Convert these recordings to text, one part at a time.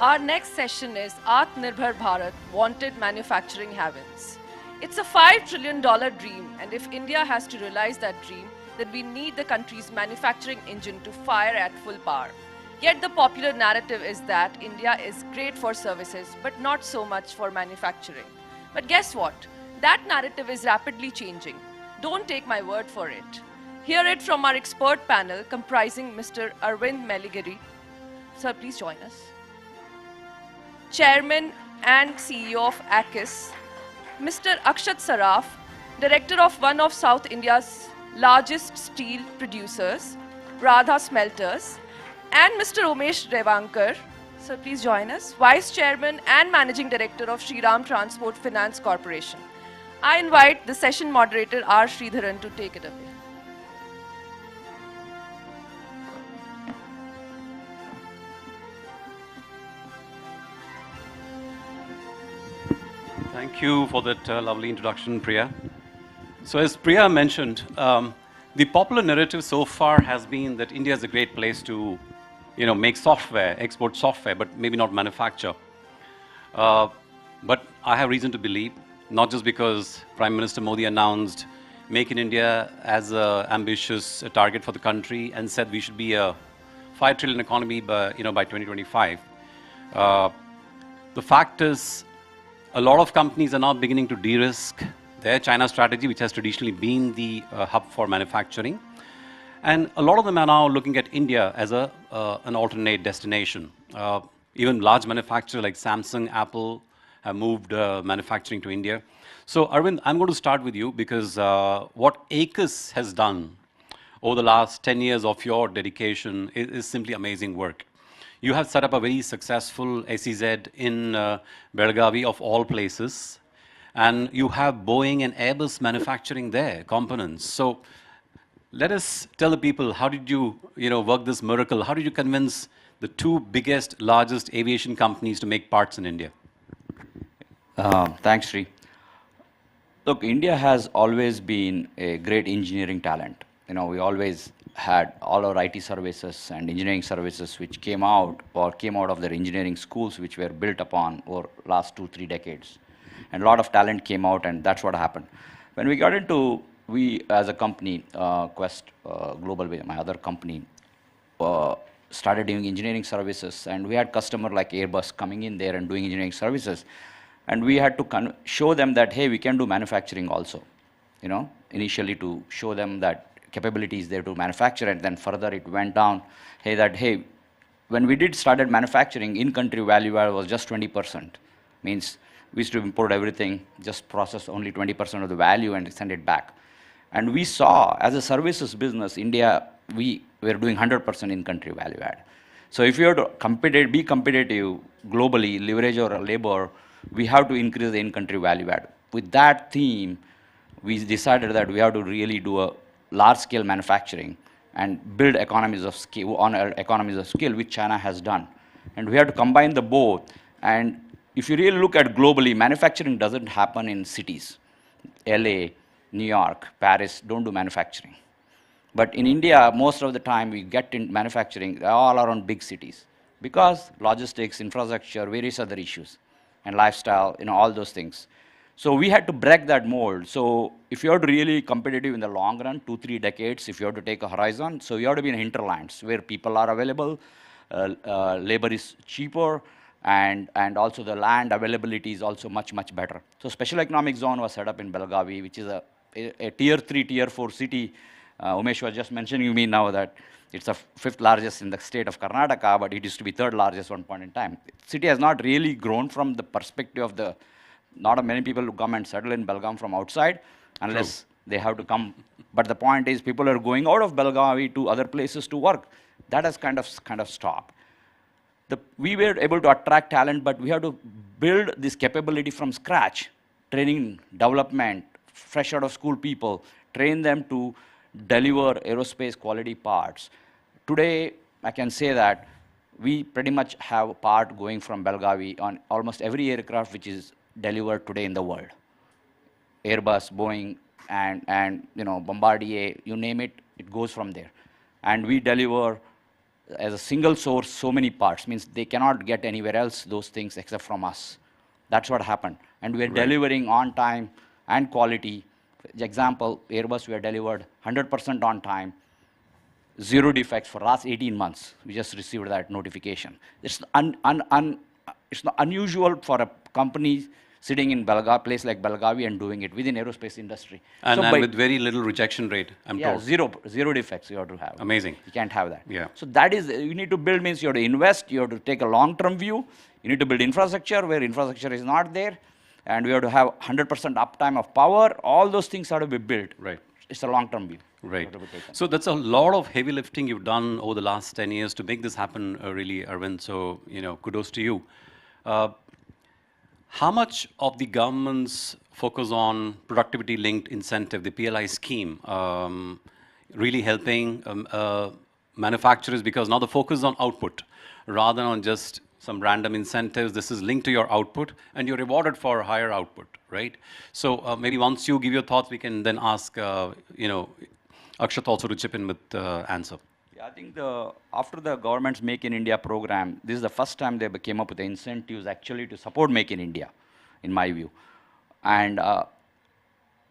Our next session is Atmanirbhar Bharat, Wanted Manufacturing Havens. It's a $5 trillion dream, and if India has to realize that dream, then we need the country's manufacturing engine to fire at full power. Yet the popular narrative is that India is great for services, but not so much for manufacturing. But guess what? That narrative is rapidly changing. Don't take my word for it. Hear it from our expert panel comprising Mr. Arvind Meligiri. Sir, please join us. Chairman and CEO of ACIS, Mr. Akshat Saraf, Director of one of South India's largest steel producers, Radha Smelters, and Mr. Umesh Revankar, sir, please join us, Vice Chairman and Managing Director of Shriram Transport Finance Corporation. I invite the session moderator R. Sridharan to take it away. Thank you for that lovely introduction, Priya. So as Priya mentioned, the popular narrative so far has been that India is a great place to, make software, export software, but maybe not manufacture. But I have reason to believe, not just because Prime Minister Modi announced Make in India as an ambitious target for the country and said we should be a 5 trillion economy by 2025. The fact is, a lot of companies are now beginning to de-risk their China strategy, which has traditionally been the hub for manufacturing. And a lot of them are now looking at India as an alternate destination. Even large manufacturers like Samsung, Apple have moved manufacturing to India. So Arvind, I'm going to start with you because what ACIS has done over the last 10 years of your dedication is simply amazing work. You have set up a very successful SEZ in Belgavi of all places, and you have Boeing and Airbus manufacturing there, components. So let us tell the people, how did you, work this miracle? How did you convince the two biggest, largest aviation companies to make parts in India? Thanks, Sri. Look, India has always been a great engineering talent. We always had all our IT services and engineering services which came out of their engineering schools which were built upon over last 2-3 decades. And a lot of talent came out, and that's what happened. When we got into, we as a company, Quest Global, my other company, started doing engineering services, and we had customer like Airbus coming in there and doing engineering services. And we had to show them that, hey, we can do manufacturing also, initially to show them that capability is there to manufacture, and then further it went down, hey, when we started manufacturing, in-country value add was just 20%. Means we used to import everything, just process only 20% of the value and send it back. And we saw, as a services business, India, we were doing 100% in-country value add. So if you have to be competitive globally, leverage our labor, we have to increase the in-country value add. With that theme, we decided that we have to really do a large-scale manufacturing and build economies of scale, which China has done. And we have to combine the both. And if you really look at globally, manufacturing doesn't happen in cities. LA, New York, Paris don't do manufacturing. But in India, most of the time we get in manufacturing, they're all around big cities because logistics, infrastructure, various other issues, and lifestyle, all those things. So we had to break that mold. So if you are really competitive in the long run, 2-3 decades, if you have to take a horizon, so you have to be in hinterlands where people are available, labor is cheaper, and also the land availability is also much, much better. So special economic zone was set up in Belgavi, which is a tier 3, tier 4 city. Umesh was just mentioning to me now that it's the 5th largest in the state of Karnataka, but it used to be 3rd largest one point in time. City has not really grown from the perspective of not many people who come and settle in Belgaum from outside, unless they have to come. But the point is, people are going out of Belgavi to other places to work. That has kind of stopped. We were able to attract talent, but we have to build this capability from scratch. Training, development, fresh out of school people, train them to deliver aerospace quality parts. Today, I can say that we pretty much have a part going from Belgavi on almost every aircraft which is delivered today in the world. Airbus, Boeing, and Bombardier, you name it, it goes from there. And we deliver as a single source so many parts, means they cannot get anywhere else those things except from us. That's what happened. And we are delivering on time and quality. For example, Airbus, we are delivered 100% on time, zero defects for last 18 months. We just received that notification. It's it's not unusual for a company sitting in place like Belgavi and doing it within aerospace industry. And, so and with very little rejection rate, I'm yeah, told. zero defects you have to have. Amazing. You can't have that. Yeah. So that is, you need to build means you have to invest, you have to take a long-term view, you need to build infrastructure where infrastructure is not there, and we have to have 100% uptime of power. All those things have to be built. Right. It's a long-term view. Right. So that's a lot of heavy lifting you've done over the last 10 years to make this happen, really, Arvind. So, kudos to you. How much of the government's focus on productivity-linked incentive, the PLI scheme, really helping manufacturers, because now the focus is on output rather than on just some random incentives. This is linked to your output, and you're rewarded for higher output, right? So maybe once you give your thoughts, we can then ask, Akshat also to chip in with answer. Yeah, I think after the government's Make in India program, this is the first time they came up with the incentives actually to support Make in India, in my view. And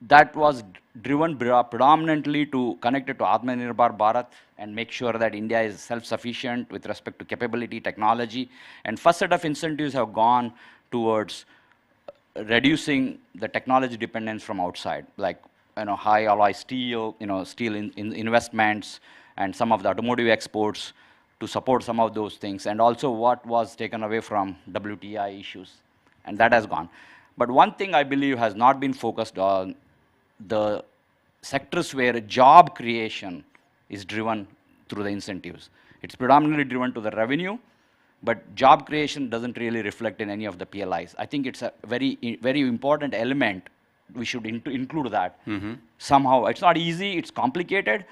that was driven predominantly to connect it to Atmanirbhar Bharat and make sure that India is self-sufficient with respect to capability, technology. And first set of incentives have gone towards reducing the technology dependence from outside, like high alloy steel, steel investments, and some of the automotive exports to support some of those things, and also what was taken away from WTI issues, and that has gone. But one thing I believe has not been focused on, the sectors where job creation is driven through the incentives. It's predominantly driven to the revenue, but job creation doesn't really reflect in any of the PLIs. I think it's a very, very important element. We should include that somehow. It's not easy, it's complicated,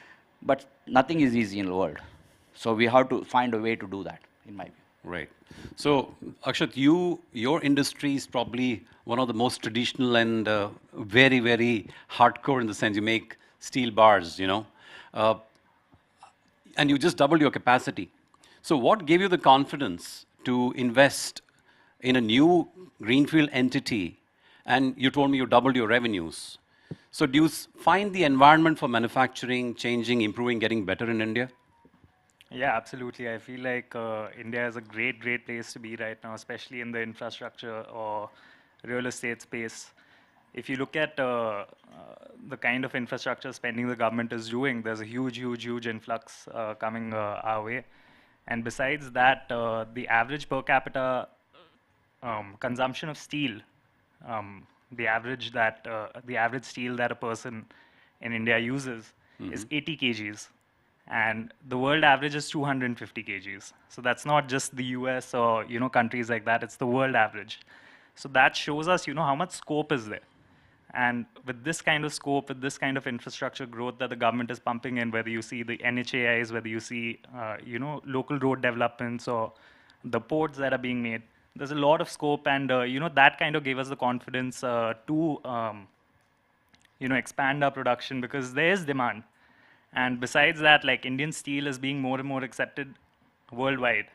but nothing is easy in the world. So we have to find a way to do that, in my view. Right. So, Akshat, your industry is probably one of the most traditional and very, very hardcore in the sense you make steel bars, and you just doubled your capacity. So what gave you the confidence to invest in a new greenfield entity? And you told me you doubled your revenues. So do you find the environment for manufacturing changing, improving, getting better in India? Yeah, absolutely. I feel like India is a great, great place to be right now, especially in the infrastructure or real estate space. If you look at the kind of infrastructure spending the government is doing, there's a huge, huge, huge influx coming our way. And besides that, the average per capita consumption of steel, the average steel that a person in India uses is 80 kgs. And the world average is 250 kgs. So that's not just the US or countries like that, it's the world average. So that shows us how much scope is there. And with this kind of scope, with this kind of infrastructure growth that the government is pumping in, whether you see the NHAIs, whether you see local road developments or the ports that are being made, there's a lot of scope, and that kind of gave us the confidence to expand our production, because there is demand. And besides that, like, Indian steel is being more and more accepted worldwide.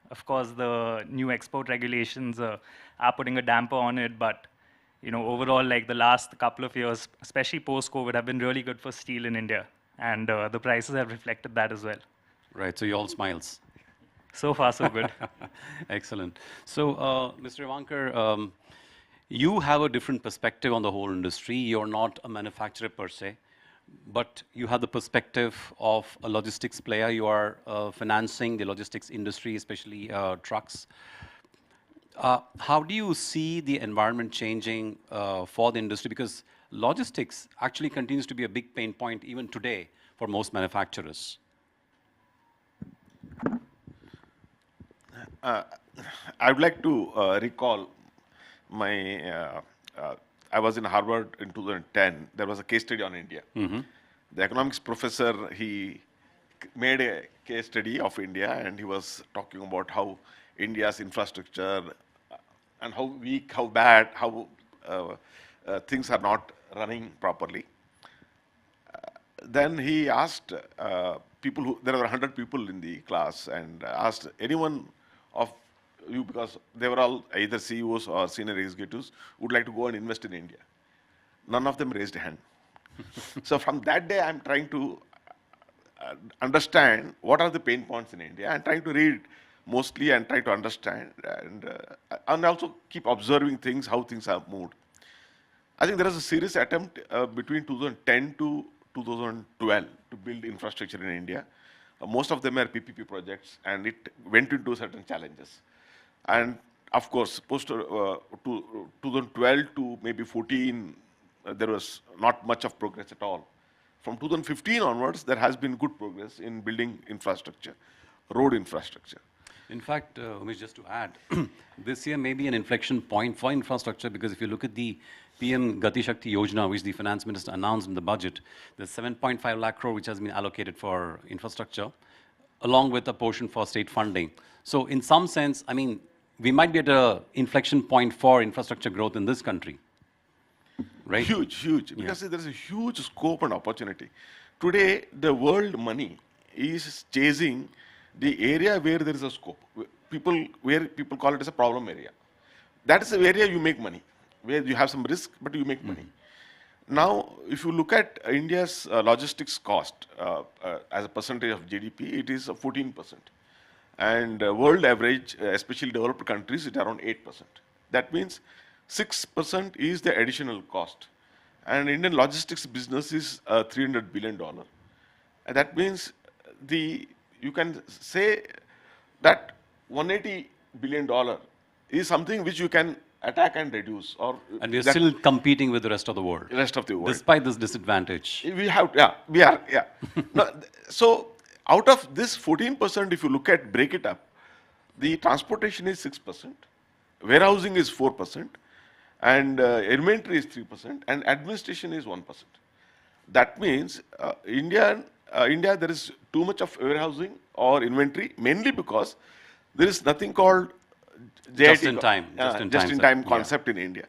Of course, the new export regulations are putting a damper on it, but overall, like, the last couple of years, especially post-COVID, have been really good for steel in India, and the prices have reflected that as well. Right. So you all smiles. So far, so good. Excellent. So, Mr. Ivankar, you have a different perspective on the whole industry. You're not a manufacturer per se, but you have the perspective of a logistics player. You are financing the logistics industry, especially trucks. How do you see the environment changing for the industry? Because logistics actually continues to be a big pain point even today for most manufacturers. I would like to recall my, I was in Harvard in 2010. There was a case study on India. The economics professor, he made a case study of India, and he was talking about how India's infrastructure and how weak, how bad, how things are not running properly. Then he asked there were 100 people in the class, and I asked anyone of you, because they were all either CEOs or senior executives, would like to go and invest in India. None of them raised a hand. So from that day, I'm trying to understand what are the pain points in India, and trying to read mostly and try to understand, and also keep observing things, how things have moved. I think there was a serious attempt between 2010 to 2012 to build infrastructure in India. Most of them are PPP projects, and it went into certain challenges. And of course, post 2012 to maybe 14, there was not much of progress at all. From 2015 onwards, there has been good progress in building infrastructure, road infrastructure. In fact, Umesh, just to add, this year may be an inflection point for infrastructure, because if you look at the PM Gati Shakti Yojana, which the finance minister announced in the budget, there's 7.5 lakh crore which has been allocated for infrastructure, along with a portion for state funding. So in some sense, I mean, we might be at an inflection point for infrastructure growth in this country. Right? Huge, huge. Because there's a huge scope and opportunity. Today, the world money is chasing the area where there is a scope. Where people call it as a problem area. That is the area you make money, where you have some risk, but you make money. Now, if you look at India's logistics cost as a percentage of GDP, it is 14%. And world average, especially developed countries, it is around 8%. That means 6% is the additional cost. And Indian logistics business is $300 billion. And that means you can say that $180 billion is something which you can attack and reduce. And we are still competing with the rest of the world. Rest of the world. Despite this disadvantage. We are, yeah. No, so out of this 14%, if you break it up, the transportation is 6%, warehousing is 4%, and inventory is 3%, and administration is 1%. That means India, there is too much of warehousing or inventory, mainly because there is nothing called just in time concept in India.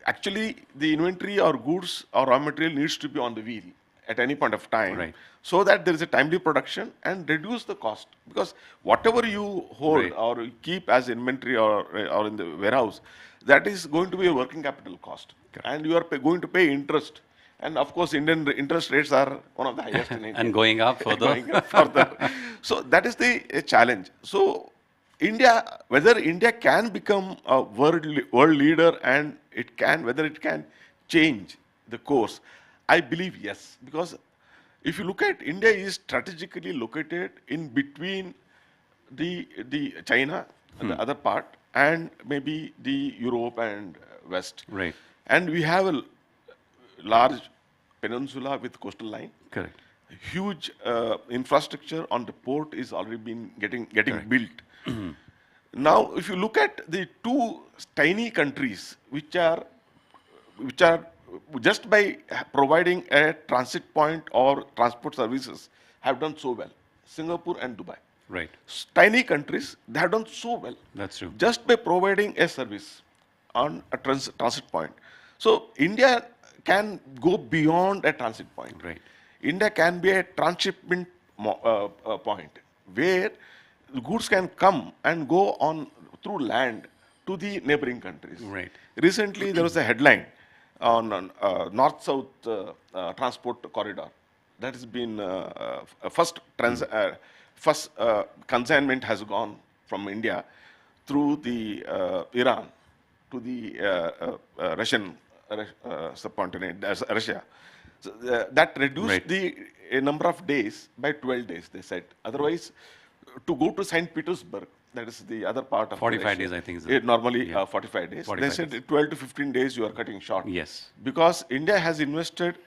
Actually, the inventory or goods or raw material needs to be on the wheel at any point of time, so that there is a timely production and reduce the cost. Because whatever you hold or you keep as inventory or in the warehouse, that is going to be a working capital cost. And you are going to pay interest. And of course, Indian interest rates are one of the highest in India. And going up further. So that is the challenge. So whether India can become a world leader, and whether it can change the course, I believe yes. Because if you look at India, is strategically located in between the China and the other part, and maybe the Europe and West. Right. And we have a large peninsula with coastal line. Correct. Huge infrastructure on the port is already been getting built. Now, if you look at the two tiny countries which are just by providing a transit point or transport services have done so well, Singapore and Dubai. Right. Tiny countries, they have done so well. That's true. Just by providing a service on a transit point. So India can go beyond a transit point. Right. India can be a transshipment point where the goods can come and go on through land to the neighboring countries. Right. Recently, there was a headline on north-south transport corridor. That has been first consignment has gone from India through the Iran to the Russian subcontinent, Russia. So, that reduced the number of days by 12 days, they said. Otherwise, to go to St. Petersburg, that is the other part of 45 days, I think. Normally 45 days. 45 they said 12 to 15 days you are cutting short. Yes. Because India has invested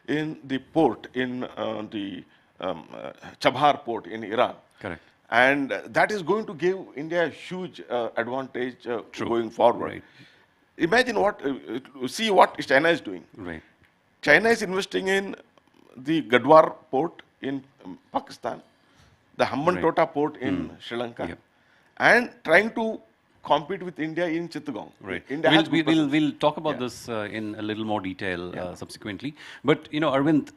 in the port, in the Chabhar port in Iran. Correct. And that is going to give India a huge advantage going forward. Right. Imagine see what China is doing. Right. China is investing in the Gadwar port in Pakistan, the Hambantota port in Sri Lanka, and trying to compete with India in Chittagong. Right. India we'll talk about this in a little more detail subsequently. But, Arvind,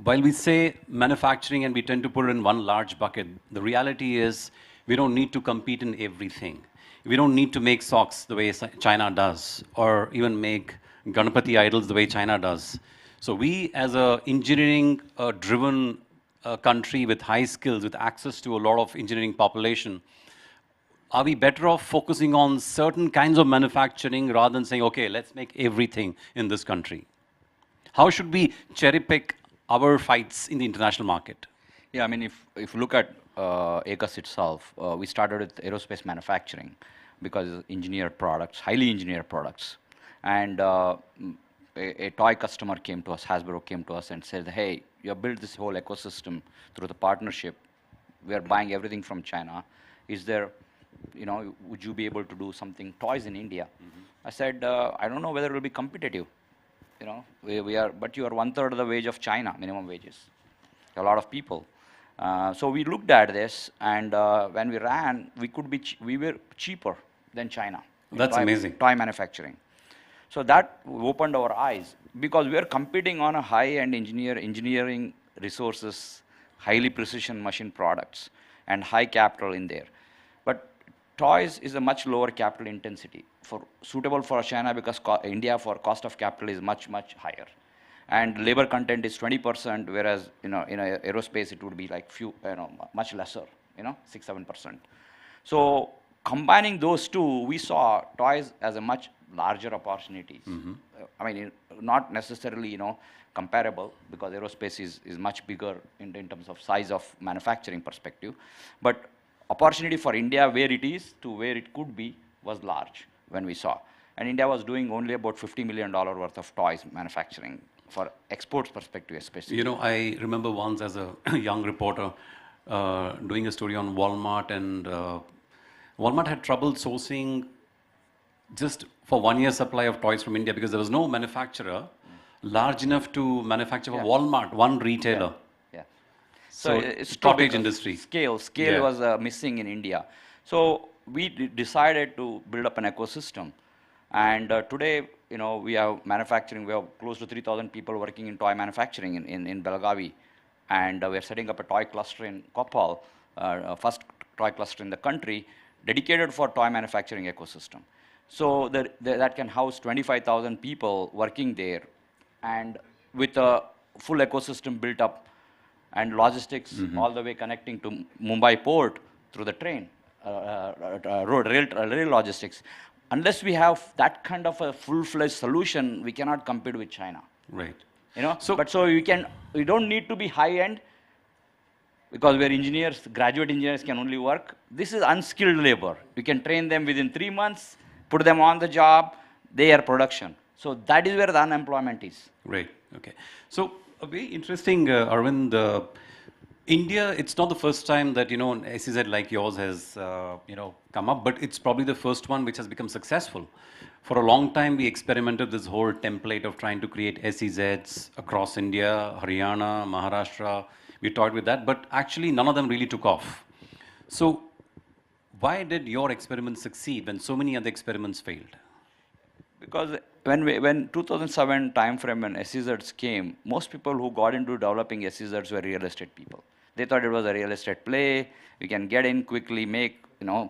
while we say manufacturing and we tend to put it in one large bucket, the reality is we don't need to compete in everything. We don't need to make socks the way China does, or even make Ganapati idols the way China does. So we, as a engineering-driven country with high skills, with access to a lot of engineering population, are we better off focusing on certain kinds of manufacturing rather than saying, okay, let's make everything in this country? How should we cherry pick our fights in the international market? Yeah, I mean, if you look at ACUS itself, we started with aerospace manufacturing because engineered products, highly engineered products. And a toy customer came to us, Hasbro came to us and said, hey, you have built this whole ecosystem through the partnership. We are buying everything from China. Is there, would you be able to do something toys in India? I said, I don't know whether it will be competitive. We are, but you are 1/3 of the wage of China, minimum wages. A lot of people. So we looked at this, and when we ran, we were cheaper than China. That's amazing. Toy manufacturing. So that opened our eyes because we are competing on a high-end engineering resources, highly precision machine products, and high capital in there. But toys is a much lower capital intensity, suitable for China because India for cost of capital is much, much higher. And labor content is 20%, whereas in aerospace it would be like much lesser, 6-7%. So combining those two, we saw toys as a much larger opportunities. I mean, not necessarily comparable because aerospace is much bigger in terms of size of manufacturing perspective, but opportunity for India where it is to where it could be was large when we saw. And India was doing only about $50 million worth of toys manufacturing for exports perspective especially. I remember once as a young reporter doing a story on Walmart, and Walmart had trouble sourcing just for 1 year supply of toys from India because there was no manufacturer large enough to manufacture for Walmart, one retailer. Yeah. So it's cottage industry. Scale was missing in India. So we decided to build up an ecosystem. And today, we have manufacturing. We have close to 3,000 people working in toy manufacturing in Belagavi. And we are setting up a toy cluster in Koppal, first toy cluster in the country, dedicated for toy manufacturing ecosystem. So that can house 25,000 people working there, and with a full ecosystem built up, and logistics all the way connecting to Mumbai port through the train, rail logistics. Unless we have that kind of a full-fledged solution, we cannot compete with China. Right. So we don't need to be high-end because we're engineers, graduate engineers can only work. This is unskilled labor. You can train them within 3 months, put them on the job, they are production. So that is where the unemployment is. Right. Okay. So a very interesting, Arvind. India, it's not the first time that an SEZ like yours has come up, but it's probably the first one which has become successful. For a long time, we experimented this whole template of trying to create SEZs across India, Haryana, Maharashtra. We toyed with that, but actually none of them really took off. So why did your experiment succeed when so many other experiments failed? Because when 2007 timeframe when SEZs came, most people who got into developing SEZs were real estate people. They thought it was a real estate play. You can get in quickly, make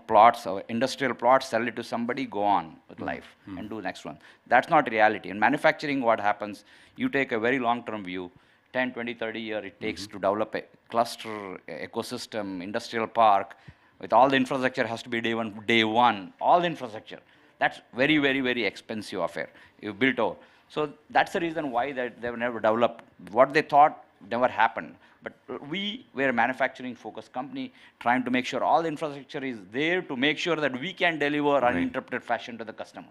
plots or industrial plots, sell it to somebody, go on with life and do the next one. That's not reality. In manufacturing, what happens? You take a very long-term view. 10, 20, 30 years it takes to develop a cluster, ecosystem, industrial park. With all the infrastructure has to be day one, all the infrastructure. That's very, very, very expensive affair. You built out. So that's the reason why they were never developed. What they thought never happened. But we were a manufacturing focused company trying to make sure all the infrastructure is there to make sure that we can deliver uninterrupted fashion to the customer.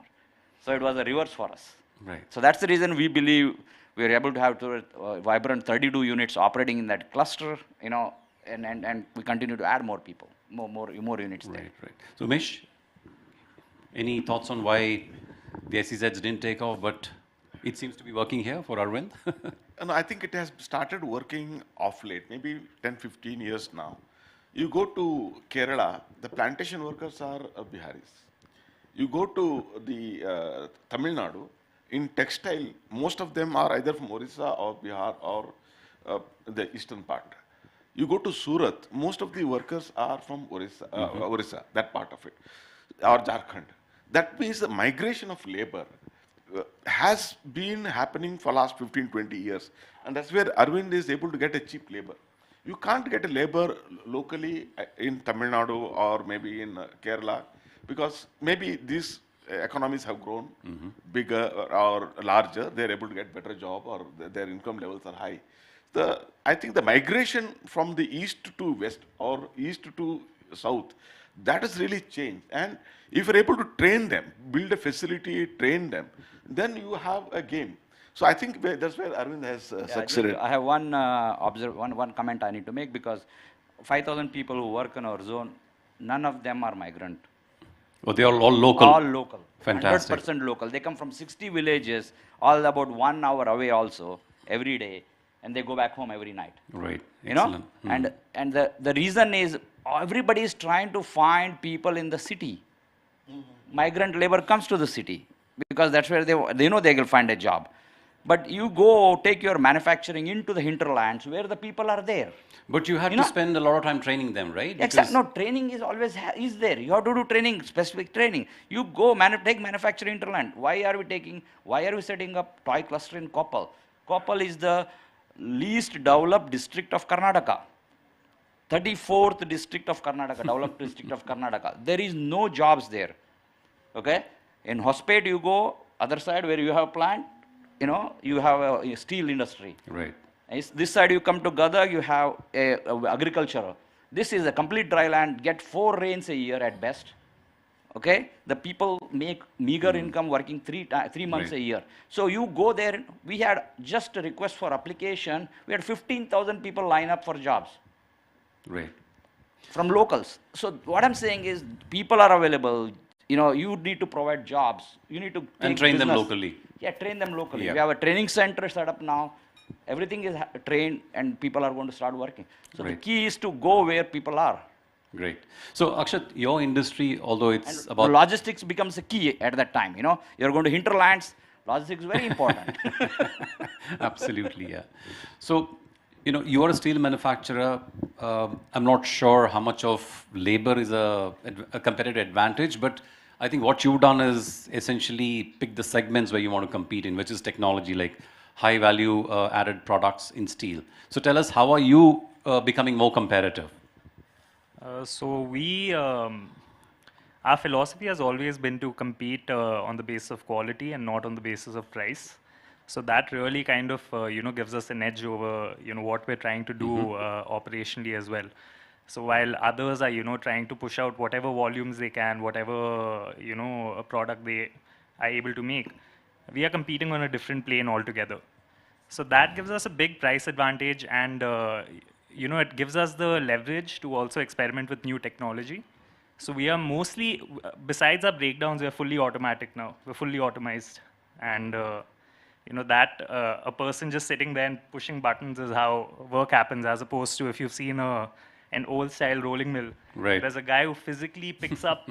So it was a reverse for us. Right. So that's the reason we believe we were able to have vibrant 32 units operating in that cluster, and we continue to add more people, more units there. Right. So Mish, any thoughts on why the SEZs didn't take off, but it seems to be working here for Arvind? And I think it has started working off late, maybe 10, 15 years now. You go to Kerala, the plantation workers are Biharis. You go to the Tamil Nadu, in textile, most of them are either from Orissa or Bihar or the eastern part. You go to Surat, most of the workers are from Orissa, that part of it, or Jharkhand. That means the migration of labor has been happening for last 15, 20 years. And that's where Arvind is able to get a cheap labor. You can't get a labor locally in Tamil Nadu or maybe in Kerala, because maybe these economies have grown bigger or larger. They're able to get better job, or their income levels are high. I think the migration from the east to west or east to south, that has really changed. And if you're able to train them, build a facility, train them, then you have a game. So I think that's where Arvind has succeeded. I have one comment I need to make, because 5,000 people who work in our zone, none of them are migrant. Oh, they are all local? All local. Fantastic. 100% local. They come from 60 villages, all about 1 hour away also, every day, and they go back home every night. Right. You know? And the reason is, everybody is trying to find people in the city. Migrant labor comes to the city, because that's where they know they will find a job. But you go take your manufacturing into the hinterlands where the people are there. But you have to spend a lot of time training them, right? Exactly. No, training is always is there. You have to do training, specific training. You go take manufacturing hinterland. Why are we setting up toy cluster in Koppal? Koppal is the least developed district of Karnataka. 34th district of Karnataka, developed district of Karnataka. There is no jobs there. Okay? In Hospet you go, other side where you have plant, you know, you have a steel industry. Right. This side you come to Gadag, you have agriculture. This is a complete dry land, get 4 rains a year at best. Okay? The people make meager income working 3 months a year. So you go there, we had just a request for application, we had 15,000 people line up for jobs. Right. From locals. So what I'm saying is, people are available. You know, you need to provide jobs. You need to And train them locally. Yeah, train them locally. Yeah. We have a training center set up now. Everything is trained, and people are going to start working. So the key is to go where people are. Great. So Akshat, your industry, although it's about logistics becomes a key at that time. You know, you're going to hinterlands. Logistics is very important. Absolutely, yeah. So, you know, you are a steel manufacturer. I'm not sure how much of labor is a competitive advantage, but I think what you've done is essentially pick the segments where you want to compete in, which is technology, like high value added products in steel. So tell us, how are you becoming more competitive? Our philosophy has always been to compete on the basis of quality and not on the basis of price. So that really kind of, gives us an edge over, what we're trying to do operationally as well. So while others are, trying to push out whatever volumes they can, whatever, a product they are able to make, we are competing on a different plane altogether. So that gives us a big price advantage, and, it gives us the leverage to also experiment with new technology. So we are mostly, besides our breakdowns, we are fully automatic now. We're fully automized. And, a person just sitting there and pushing buttons is how work happens, as opposed to if you've seen an old style rolling mill. Right. There's a guy who physically picks up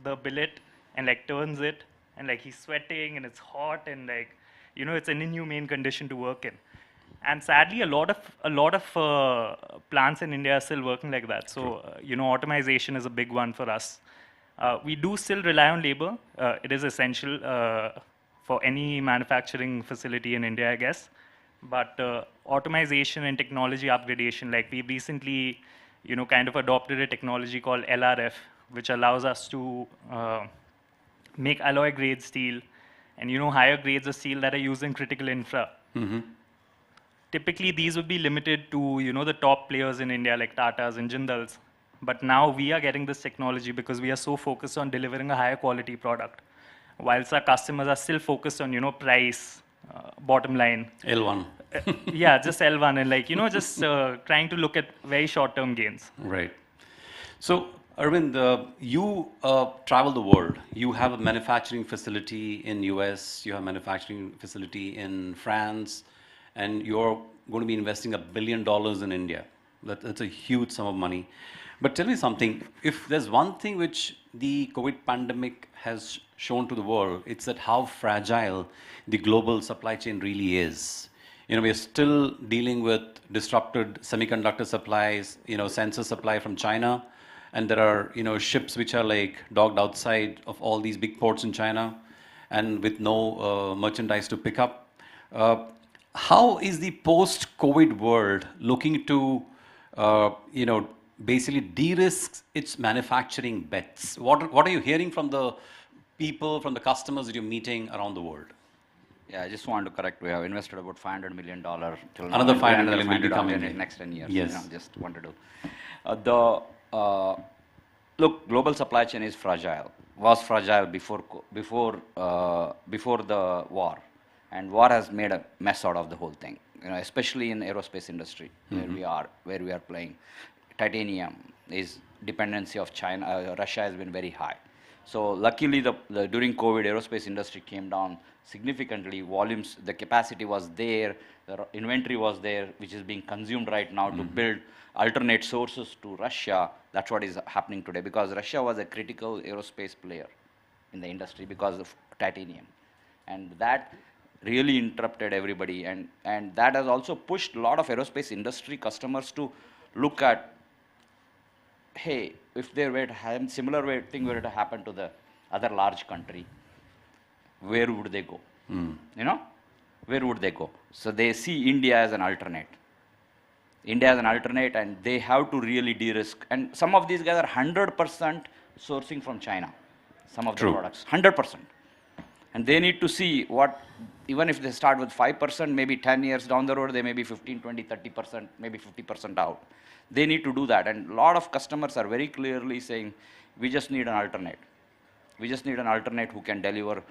the billet and like turns it, and like he's sweating and it's hot, and like, it's an inhumane condition to work in. And sadly, a lot of plants in India are still working like that. So, automation is a big one for us. We do still rely on labor. It is essential for any manufacturing facility in India, I guess. But automation and technology upgradation, like we recently, kind of adopted a technology called LRF, which allows us to make alloy grade steel and, higher grades of steel that are used in critical infra. Typically, these would be limited to, the top players in India, like Tatas and Jindals. But now we are getting this technology because we are so focused on delivering a higher quality product, whilst our customers are still focused on, price, bottom line. L1. Yeah, just L1, and like, just trying to look at very short-term gains. Right. So, Arvind, you travel the world. You have a manufacturing facility in US, you have a manufacturing facility in France, and you're going to be investing $1 billion in India. That's a huge sum of money. But tell me something, if there's one thing which the COVID pandemic has shown to the world, it's that how fragile the global supply chain really is. we're still dealing with disrupted semiconductor supplies, sensor supply from China, and there are, ships which are like docked outside of all these big ports in China, and with no merchandise to pick up. How is the post-COVID world looking to, basically de-risk its manufacturing bets? What are you hearing from the people, from the customers that you're meeting around the world? Yeah, I just want to correct. We have invested about $500 million till now. Another 500 million will be coming in the in. next 10 years. Yes. Just wanted to. Look, global supply chain is fragile. Was fragile before the war, and war has made a mess out of the whole thing. Especially in aerospace industry where we are playing. Titanium is dependency of China, Russia has been very high. So luckily, during COVID, aerospace industry came down significantly. Volumes, the capacity was there, the inventory was there, which is being consumed right now to build alternate sources to Russia. That's what is happening today, because Russia was a critical aerospace player in the industry because of titanium. And that really interrupted everybody. And that has also pushed a lot of aerospace industry customers to look at, hey, if there were to have similar thing were to happen to the other large country, where would they go? Where would they go? So they see India as an alternate. India as an alternate, and they have to really de-risk. And some of these guys are 100% sourcing from China, some of the products, 100%. And they need to see what, even if they start with 5%, maybe 10 years down the road, they may be 15, 20, 30%, maybe 50% out. They need to do that. And a lot of customers are very clearly saying, we just need an alternate. We just need an alternate who can deliver,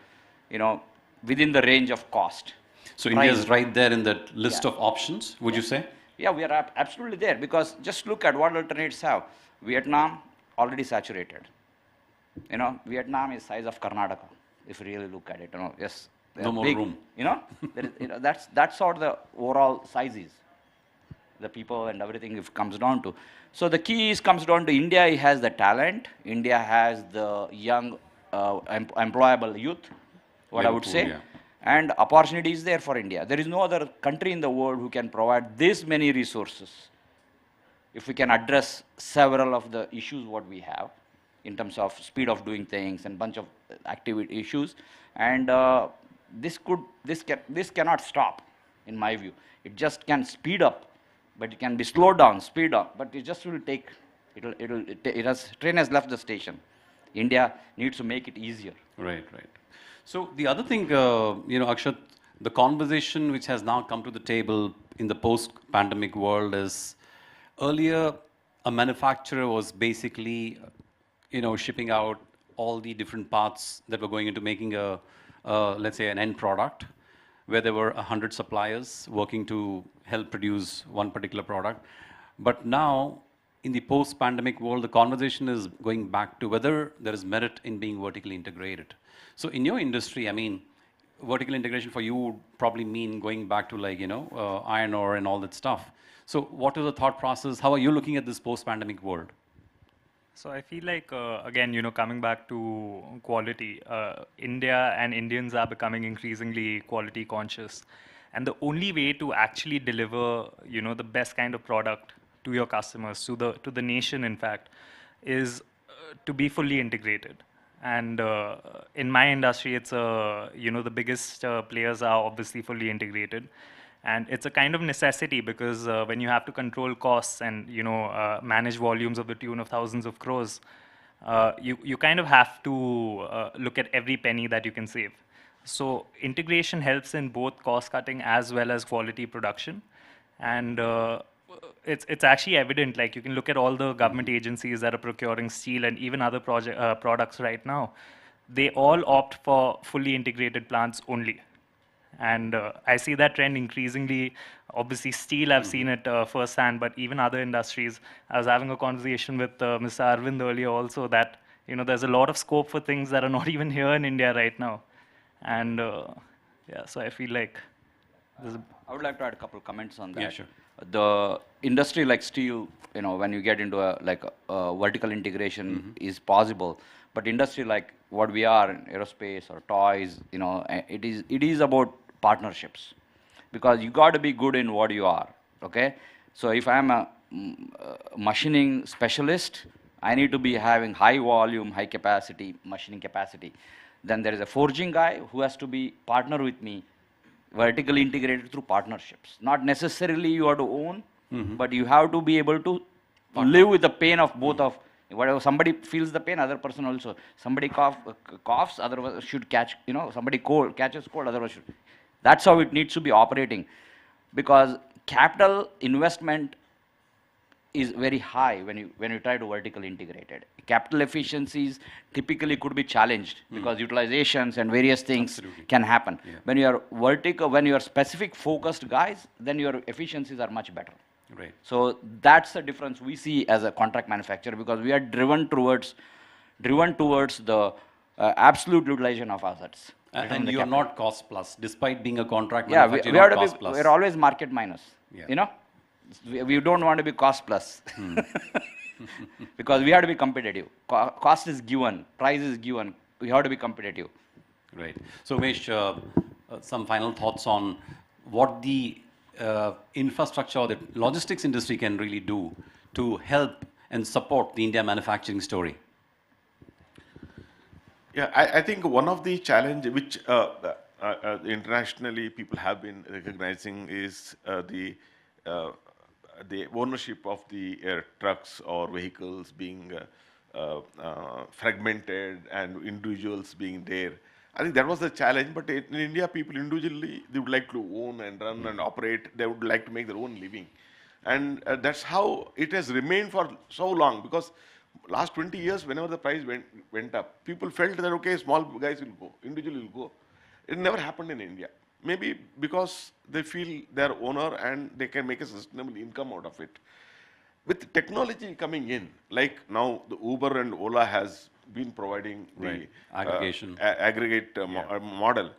within the range of cost. So India is right there in that list of options, would you say? Yeah, we are absolutely there, because just look at what alternates have. Vietnam, already saturated. Vietnam is size of Karnataka, if you really look at it. Yes, no more room. That's how the overall size is. The people and everything it comes down to. So the key comes down to India has the talent. India has the young, employable youth, I would say. Yeah. And opportunity is there for India. There is no other country in the world who can provide this many resources. If we can address several of the issues what we have in terms of speed of doing things and bunch of activity issues, and this cannot stop, in my view. It just can speed up, but it can be slowed down, speed up, but it just will take. Train has left the station. India needs to make it easier. Right. So the other thing, Akshat, the conversation which has now come to the table in the post-pandemic world is, earlier a manufacturer was basically, shipping out all the different parts that were going into making let's say an end product, where there were 100 suppliers working to help produce one particular product. But now, in the post-pandemic world, the conversation is going back to whether there is merit in being vertically integrated. So in your industry, vertical integration for you would probably mean going back to iron ore and all that stuff. So what is the thought process? How are you looking at this post-pandemic world? So I feel like, again, coming back to quality, India and Indians are becoming increasingly quality conscious. And the only way to actually deliver, the best kind of product to your customers, to the nation, in fact, is to be fully integrated. And in my industry, it's the biggest players are obviously fully integrated. And it's a kind of necessity, because when you have to control costs and manage volumes of the tune of thousands of crores, you kind of have to look at every penny that you can save. So integration helps in both cost cutting as well as quality production. And it's actually evident. Like, you can look at all the government agencies that are procuring steel and even other products right now. They all opt for fully integrated plants only. And I see that trend increasingly. Obviously, steel, I've seen it firsthand, but even other industries. I was having a conversation with Mr. Arvind earlier also that there's a lot of scope for things that are not even here in India right now. And so I feel like I would like to add a couple of comments on that. Yeah, sure. The industry like steel, when you get into a vertical integration is possible. But industry like what we are in aerospace or toys, it is about partnerships. because you got to be good in what you are, okay? So if I'm a machining specialist, I need to be having high volume, high capacity, machining capacity. Then there is a forging guy who has to be partner with me, vertically integrated through partnerships. Not necessarily you have to own, but you have to be able to live with the pain of both of, whatever somebody feels the pain, other person also. Somebody coughs, other should catch, somebody catches cold, otherwise should. That's how it needs to be operating, because capital investment is very high when you try to vertically integrate it. Capital efficiencies typically could be challenged because utilizations and various things can happen. Yeah. When you are vertical, when you are specific focused guys, then your efficiencies are much better. Right. So that's the difference we see as a contract manufacturer, because we are driven towards the absolute utilization of assets. And you are not cost plus, despite being a contract Yeah, manufacturer. we have to cost be, plus. we're always market minus. Yeah. We don't want to be cost plus. Because we have to be competitive. Cost is given, price is given. We have to be competitive. Right. So, Umesh, some final thoughts on what the infrastructure or the logistics industry can really do to help and support the India manufacturing story. Yeah, I think one of the challenge which internationally people have been recognizing is the ownership of the trucks or vehicles being fragmented and individuals being there. I think that was the challenge, but in India, people individually, they would like to own and run and operate. They would like to make their own living. And that's how it has remained for so long, because last 20 years, whenever the price went up, people felt that, okay, small guys will go, individual will go. It never happened in India. Maybe because they feel they're owner and they can make a sustainable income out of it. With technology coming in, like now the Uber and Ola has been providing the aggregation, model,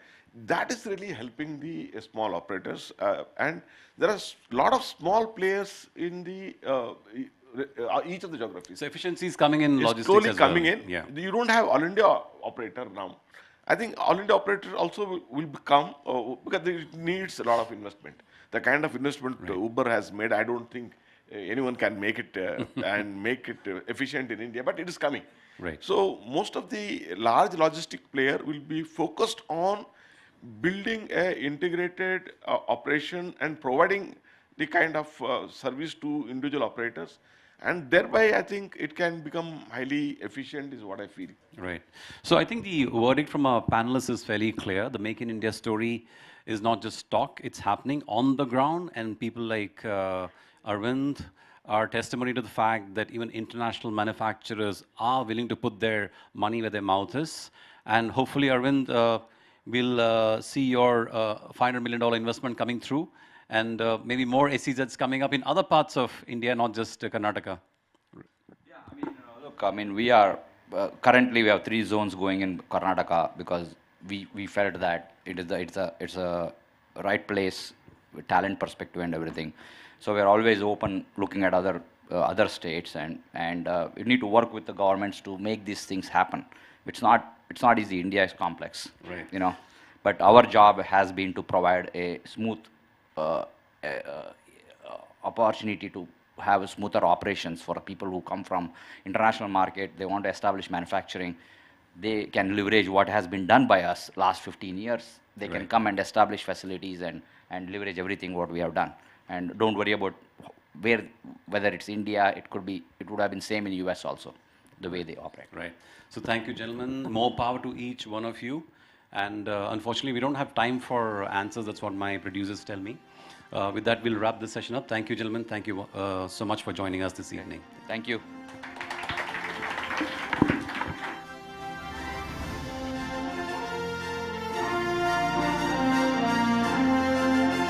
that is really helping the small operators. And there are a lot of small players in the each of the geographies. So efficiency is coming in logistics slowly as coming well. in. Yeah. You don't have all India operator now. I think all India operator also will become, because it needs a lot of investment. The kind of investment Uber has made, I don't think anyone can make it and make it efficient in India, but it is coming. Right. So most of the large logistic player will be focused on building a integrated operation and providing the kind of service to individual operators. And thereby, I think it can become highly efficient is what I feel. Right. So I think the verdict from our panelists is fairly clear. The Make in India story is not just talk, it's happening on the ground, and people like Arvind are testimony to the fact that even international manufacturers are willing to put their money where their mouth is. And hopefully, Arvind, we'll see your $500 million investment coming through, and maybe more SEZs coming up in other parts of India, not just Karnataka. Yeah, look, we are, currently we have 3 zones going in Karnataka, because we felt that it's a right place, with talent perspective and everything. So we're always open looking at other states, and we need to work with the governments to make these things happen. It's not easy. India is complex, right. But our job has been to provide a smooth opportunity to have smoother operations for people who come from international market. They want to establish manufacturing. They can leverage what has been done by us last 15 years. They can come and establish facilities and leverage everything what we have done. And don't worry about whether it's India, it would have been same in US also, the way they operate. Right. So thank you, gentlemen. More power to each one of you. And unfortunately, we don't have time for answers. That's what my producers tell me. With that, we'll wrap this session up. Thank you, gentlemen. Thank you so much for joining us this evening. Thank you.